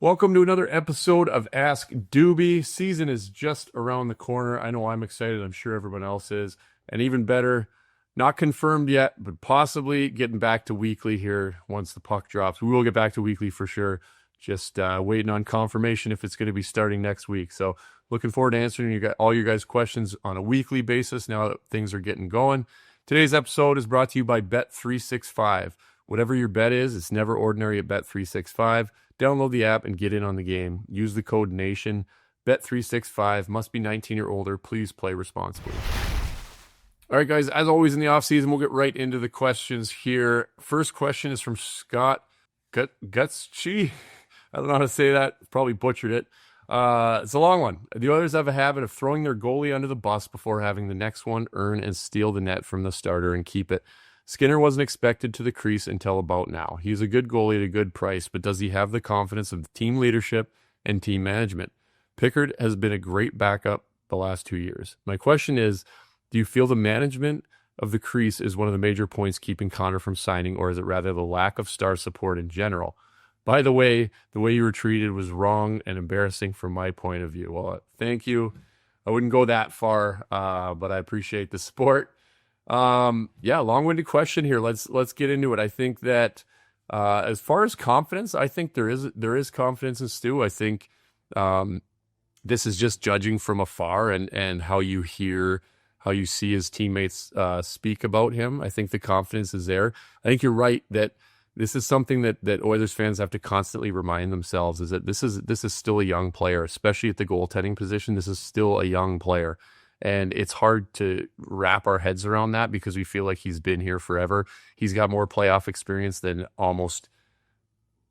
Welcome to another episode of Ask Dubey. Season is just around the corner. I know I'm excited. I'm sure everyone else is. And even better, not confirmed yet, but possibly getting back to weekly here once the puck drops. We will get back to weekly for sure. Just waiting on confirmation if it's going to be starting next week. So looking forward to answering all your guys' questions on a weekly basis now that things are getting going. Today's episode is brought to you by Bet365. Whatever your bet is, it's never ordinary at Bet365. Download the app and get in on the game. Use the code NATION. Bet365. Must be 19 or older. Please play responsibly. All right, guys. As always in the offseason, we'll get right into the questions here. First question is from Scott Gutschi. I don't know how to say that. Probably butchered it. It's a long one. The Oilers have a habit of throwing their goalie under the bus before having the next one earn and steal the net from the starter and keep it. Skinner wasn't expected to the crease until about now. He's a good goalie at a good price, but does he have the confidence of the team leadership and team management? Pickard has been a great backup the last 2 years. My question is, do you feel the management of the crease is one of the major points keeping Connor from signing, or is it rather the lack of star support in general? By the way you were treated was wrong and embarrassing from my point of view. Well, thank you. I wouldn't go that far, but I appreciate the support. Long-winded question here. Let's get into it. I think that as far as confidence, I think there is confidence in Stu. I think this is just judging from afar and how you see his teammates speak about him. I think the confidence is there. I think you're right that this is something that Oilers fans have to constantly remind themselves is that this is still a young player, especially at the goaltending position. This is still a young player. And it's hard to wrap our heads around that because we feel like he's been here forever. He's got more playoff experience than almost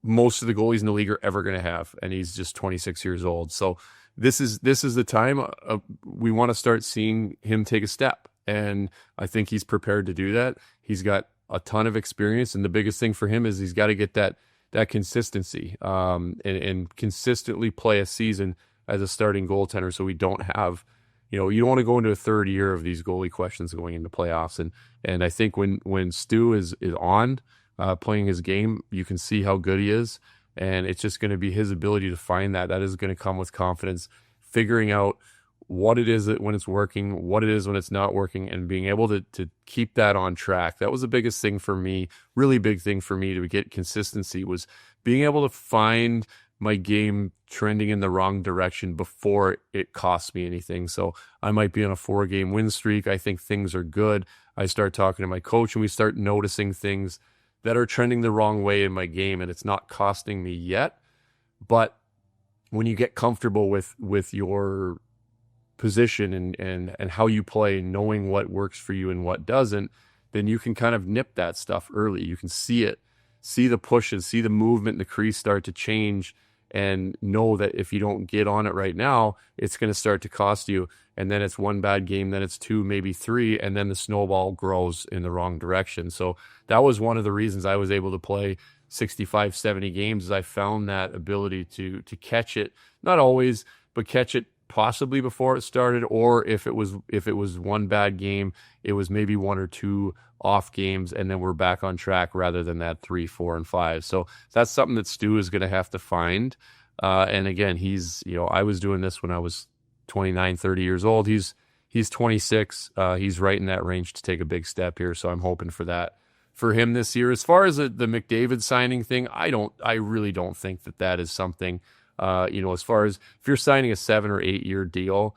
most of the goalies in the league are ever going to have. And he's just 26 years old. So this is the time we want to start seeing him take a step. And I think he's prepared to do that. He's got a ton of experience. And the biggest thing for him is he's got to get that consistency and consistently play a season as a starting goaltender so we don't have... You don't want to go into a third year of these goalie questions going into playoffs. And I think when Stu is on playing his game, you can see how good he is. And it's just going to be his ability to find that. That is going to come with confidence, figuring out what it is when it's working, what it is when it's not working, and being able to keep that on track. That was the biggest thing for me, really big thing for me to get consistency was being able to find my game trending in the wrong direction before it costs me anything. So I might be on a 4-game win streak. I think things are good. I start talking to my coach and we start noticing things that are trending the wrong way in my game, and it's not costing me yet. But when you get comfortable with your position and how you play, knowing what works for you and what doesn't, then you can kind of nip that stuff early. You can see it, see the pushes, see the movement in the crease start to change, and know that if you don't get on it right now, it's going to start to cost you. And then it's one bad game, then it's 2, maybe 3, and then the snowball grows in the wrong direction. So that was one of the reasons I was able to play 65, 70 games, is I found that ability to catch it, not always, but catch it possibly before it started, or if it was one bad game, it was maybe 1 or 2 off games, and then we're back on track rather than that 3, 4, and 5. So that's something that Stu is going to have to find. And again, I was doing this when I was 29, 30 years old. He's 26. He's right in that range to take a big step here. So I'm hoping for that for him this year. As far as the McDavid signing thing, I really don't think that is something, as far as if you're signing a 7 or 8 year deal,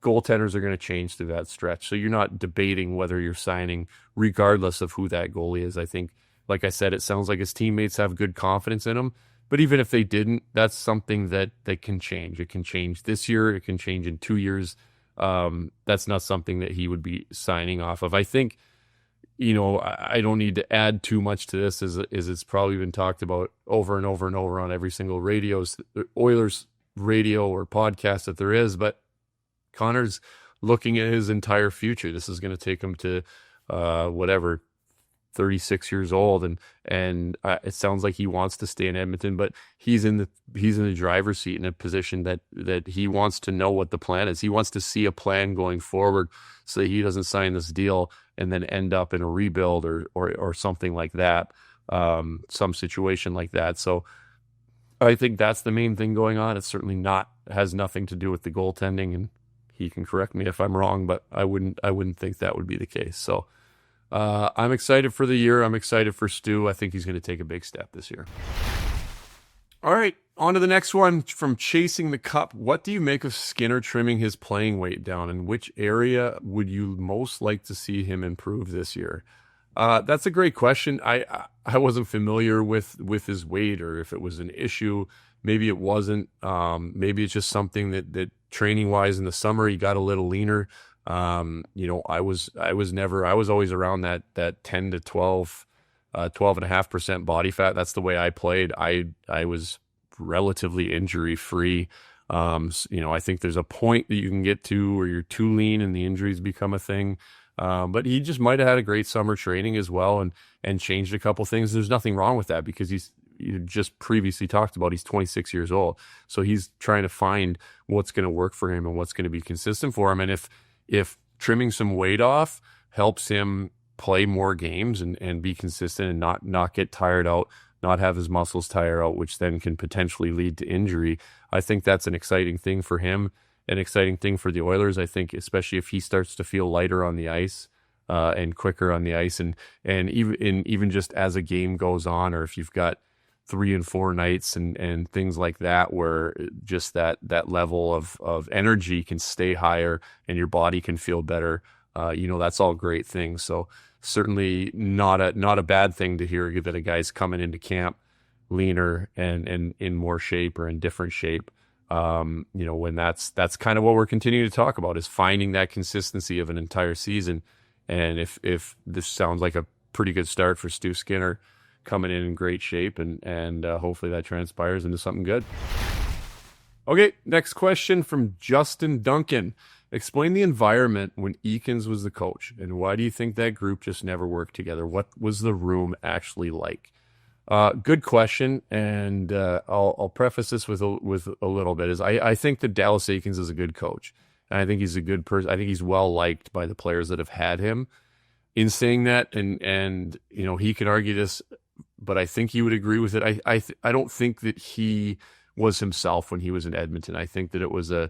goaltenders are going to change through that stretch. So you're not debating whether you're signing regardless of who that goalie is. I think, like I said, it sounds like his teammates have good confidence in him. But even if they didn't, that's something that can change. It can change this year. It can change in 2 years. That's not something that he would be signing off of. I think, I don't need to add too much to this, as it's probably been talked about over and over and over on every single Oilers radio or podcast that there is. But Connor's looking at his entire future. This is going to take him to 36 years old, and it sounds like he wants to stay in Edmonton, but he's in the driver's seat in a position that he wants to know what the plan is. He wants to see a plan going forward so that he doesn't sign this deal and then end up in a rebuild or something like that, some situation like that. So I think that's the main thing going on. It's certainly not has nothing to do with the goaltending, and he can correct me if I'm wrong, but I wouldn't think that would be the case. So I'm excited for the year. I'm excited for Stu. I think he's going to take a big step this year. All right, on to the next one from Chasing the Cup. What do you make of Skinner trimming his playing weight down, and which area would you most like to see him improve this year? That's a great question. I wasn't familiar with his weight, or if it was an issue. Maybe it wasn't. Maybe it's just something that training wise in the summer he got a little leaner. I was always around that 10 to 12.5% body fat. That's the way I played. I was relatively injury free. I think there's a point that you can get to where you're too lean and the injuries become a thing. But he just might have had a great summer training as well and changed a couple things. There's nothing wrong with that because you just previously talked about he's 26 years old. So he's trying to find what's going to work for him and what's going to be consistent for him. And if trimming some weight off helps him play more games and be consistent and not get tired out, not have his muscles tire out, which then can potentially lead to injury, I think that's an exciting thing for him. An exciting thing for the Oilers, I think, especially if he starts to feel lighter on the ice and quicker on the ice, and even just as a game goes on, or if you've got 3 and 4 nights and things like that, where just that level of energy can stay higher and your body can feel better. That's all great things. So certainly not a bad thing to hear that a guy's coming into camp leaner and in more shape or in different shape. When that's kind of what we're continuing to talk about, is finding that consistency of an entire season. And if this sounds like a pretty good start for Stu Skinner, coming in great shape, and hopefully that transpires into something good. Okay, next question from Justin Duncan. Explain the environment when Eakins was the coach, and why do you think that group just never worked together? What was the room actually like? Good question, and I'll preface this with a little bit. Is I think that Dallas Eakins is a good coach, and I think he's a good person. I think he's well liked by the players that have had him. In saying that, and he can argue this, but I think he would agree with it. I don't think that he was himself when he was in Edmonton. I think that it was a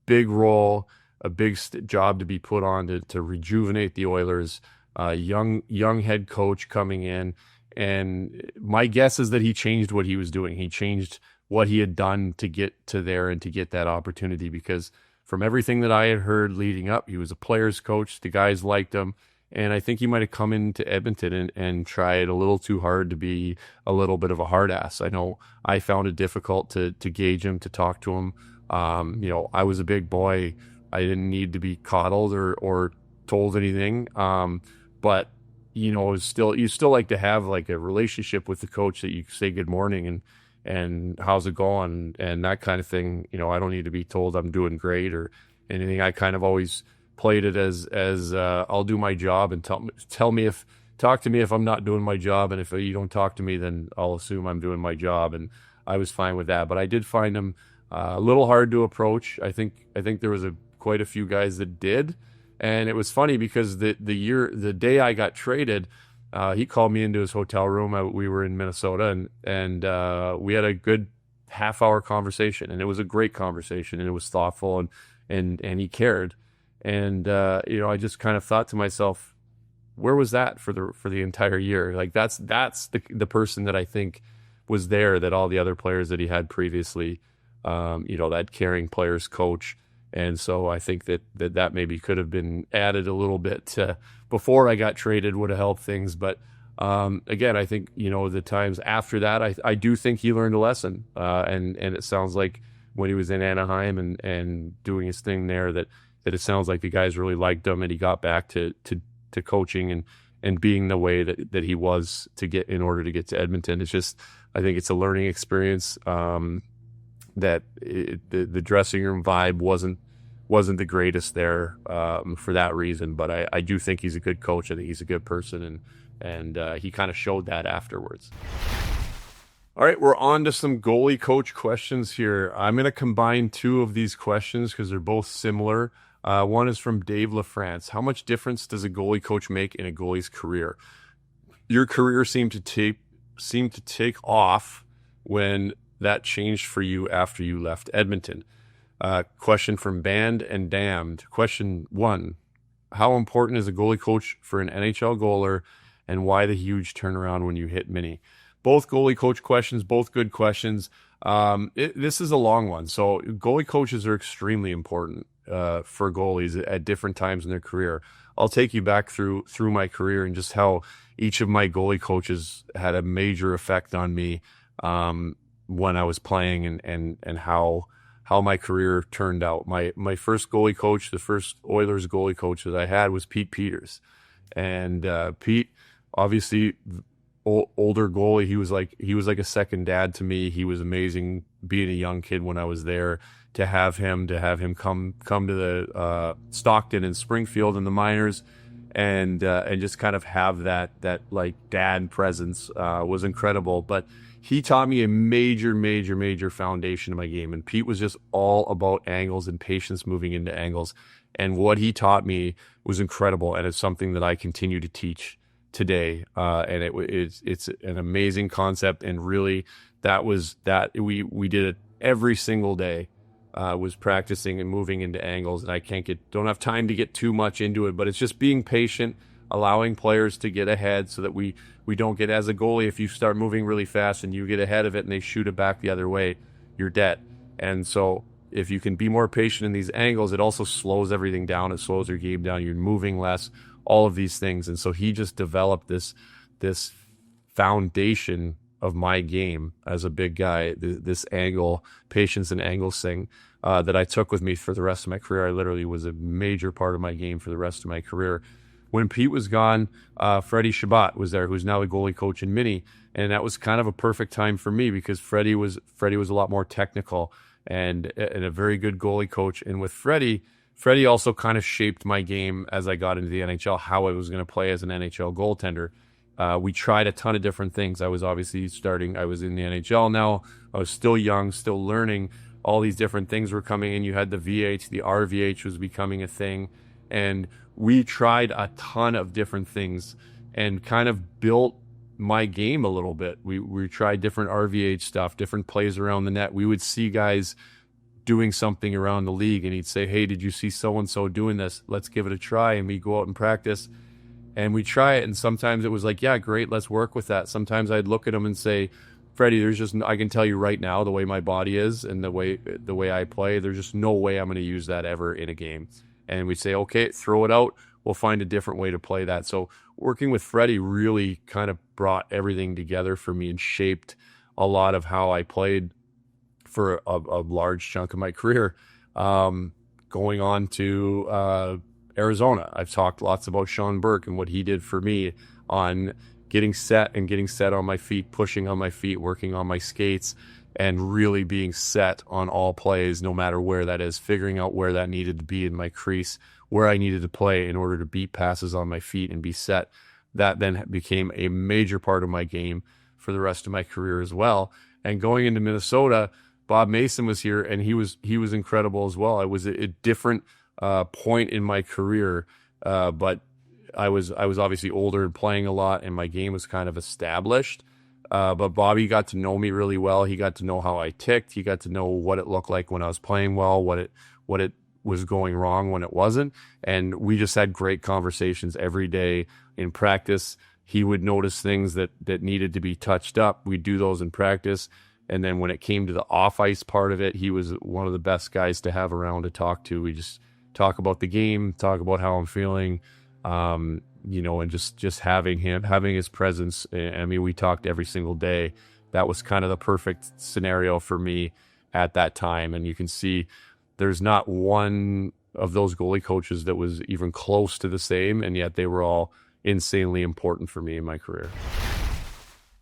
big role, a big job to be put on to rejuvenate the Oilers. Young head coach coming in. And my guess is that he changed what he was doing. He changed what he had done to get to there and to get that opportunity, because from everything that I had heard leading up, he was a player's coach. The guys liked him. And I think he might have come into Edmonton and tried a little too hard to be a little bit of a hard ass. I know I found it difficult to gauge him, to talk to him. I was a big boy. I didn't need to be coddled or told anything. But you still like to have like a relationship with the coach, that you say good morning and how's it going and that kind of thing. I don't need to be told I'm doing great or anything. I kind of always played it as I'll do my job, and talk to me if I'm not doing my job, and if you don't talk to me, then I'll assume I'm doing my job, and I was fine with that. But I did find him a little hard to approach. I think there was quite a few guys that did. And it was funny because the day I got traded, he called me into his hotel room. We were in Minnesota, and we had a good half-hour conversation, and it was a great conversation, and it was thoughtful, and he cared. And I just kind of thought to myself, where was that for the entire year? Like that's the person that I think was there, that all the other players that he had previously, that caring players coach. And so I think that maybe could have been added a little bit before I got traded, would have helped things. But again, I think, the times after that, I do think he learned a lesson. And it sounds like when he was in Anaheim and doing his thing there, that it sounds like the guys really liked him, and he got back to coaching and being the way that he was in order to get to Edmonton. It's just, I think it's a learning experience. That the dressing room vibe wasn't the greatest there for that reason, but I do think he's a good coach. I think he's a good person, and he kind of showed that afterwards. All right, we're on to some goalie coach questions here. I'm going to combine 2 of these questions because they're both similar. One is from Dave LaFrance. How much difference does a goalie coach make in a goalie's career? Your career seemed to take off when that changed for you after you left Edmonton. Question from Band and Damned. Question 1, how important is a goalie coach for an NHL goaler, and why the huge turnaround when you hit mini? Both goalie coach questions, both good questions. This is a long one. So goalie coaches are extremely important for goalies at different times in their career. I'll take you back through my career and just how each of my goalie coaches had a major effect on me when I was playing, and how my career turned out. My first goalie coach, the first Oilers goalie coach that I had, was Pete Peters. And Pete, obviously older goalie, he was like a second dad to me. He was amazing being a young kid when I was there. To have him come to the Stockton and Springfield in the minors, and just kind of have that like dad presence was incredible. But he taught me a major foundation of my game. And Pete was just all about angles and patience moving into angles. And what he taught me was incredible, and it's something that I continue to teach today. And it's an amazing concept. And really, that we did it every single day. Was practicing and moving into angles, and I don't have time to get too much into it, but it's just being patient, allowing players to get ahead so that we don't get, as a goalie, if you start moving really fast and you get ahead of it and they shoot it back the other way, you're dead. And so if you can be more patient in these angles, it also slows everything down. It slows your game down. You're moving less, all of these things. And so he just developed this foundation of my game as a big guy, this angle, patience and angles thing that I took with me for the rest of my career. I literally was a major part of my game for the rest of my career. When Pete was gone, Freddie Shabbat was there, who's now a goalie coach in mini, and that was kind of a perfect time for me because Freddie was a lot more technical and a very good goalie coach. And with Freddie also kind of shaped my game as I got into the NHL, how I was going to play as an NHL goaltender. We tried a ton of different things. I was obviously I was in the NHL now. I was still young, still learning. All these different things were coming in. You had the VH, the RVH was becoming a thing. And we tried a ton of different things and kind of built my game a little bit. We tried different RVH stuff, different plays around the net. We would see guys doing something around the league, and he'd say, hey, did you see so-and-so doing this? Let's give it a try. And we go out and practice. And we try it, and sometimes it was like, yeah, great, let's work with that. Sometimes I'd look at him and say, Freddie, I can tell you right now, the way my body is and the way I play, there's just no way I'm going to use that ever in a game. And we'd say, okay, throw it out. We'll find a different way to play that. So working with Freddie really kind of brought everything together for me and shaped a lot of how I played for a large chunk of my career. Going on to Arizona, I've talked lots about Sean Burke and what he did for me on getting set on my feet, pushing on my feet, working on my skates, and really being set on all plays, no matter where that is, figuring out where that needed to be in my crease, where I needed to play in order to beat passes on my feet and be set. That then became a major part of my game for the rest of my career as well. And going into Minnesota, Bob Mason was here, and he was incredible as well. I was a different point in my career, but I was obviously older and playing a lot, and my game was kind of established. But Bobby got to know me really well. He got to know how I ticked. He got to know what it looked like when I was playing well, what it was going wrong when it wasn't. And we just had great conversations every day in practice. He would notice things that needed to be touched up. We'd do those in practice. And then when it came to the off-ice part of it, he was one of the best guys to have around to talk to. We just talk about the game, talk about how I'm feeling, and just having his presence. I mean, we talked every single day. That was kind of the perfect scenario for me at that time. And you can see there's not one of those goalie coaches that was even close to the same, and yet they were all insanely important for me in my career.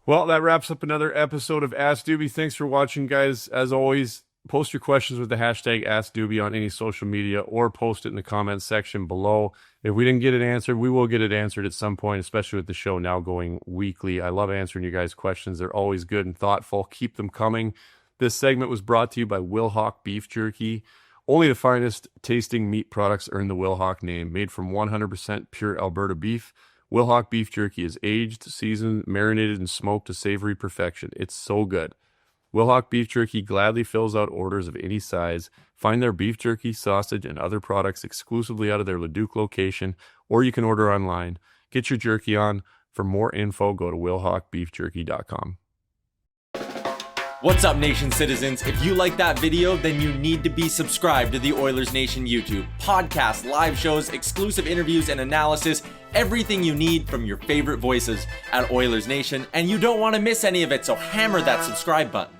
Well, that wraps up another episode of Ask Dubey. Thanks for watching, guys. As always, post your questions with the hashtag AskDubey on any social media, or post it in the comments section below. If we didn't get it answered, we will get it answered at some point, especially with the show now going weekly. I love answering you guys' questions. They're always good and thoughtful. Keep them coming. This segment was brought to you by Wilhauk Beef Jerky. Only the finest tasting meat products earn the Wilhauk name. Made from 100% pure Alberta beef, Wilhauk Beef Jerky is aged, seasoned, marinated, and smoked to savory perfection. It's so good. Wilhauk Beef Jerky gladly fills out orders of any size. Find their beef jerky, sausage, and other products exclusively out of their Leduc location, or you can order online. Get your jerky on. For more info, go to wilhaukbeefjerky.com. What's up, Nation citizens? If you like that video, then you need to be subscribed to the Oilers Nation YouTube. Podcasts, live shows, exclusive interviews, and analysis. Everything you need from your favorite voices at Oilers Nation. And you don't want to miss any of it, so hammer that subscribe button.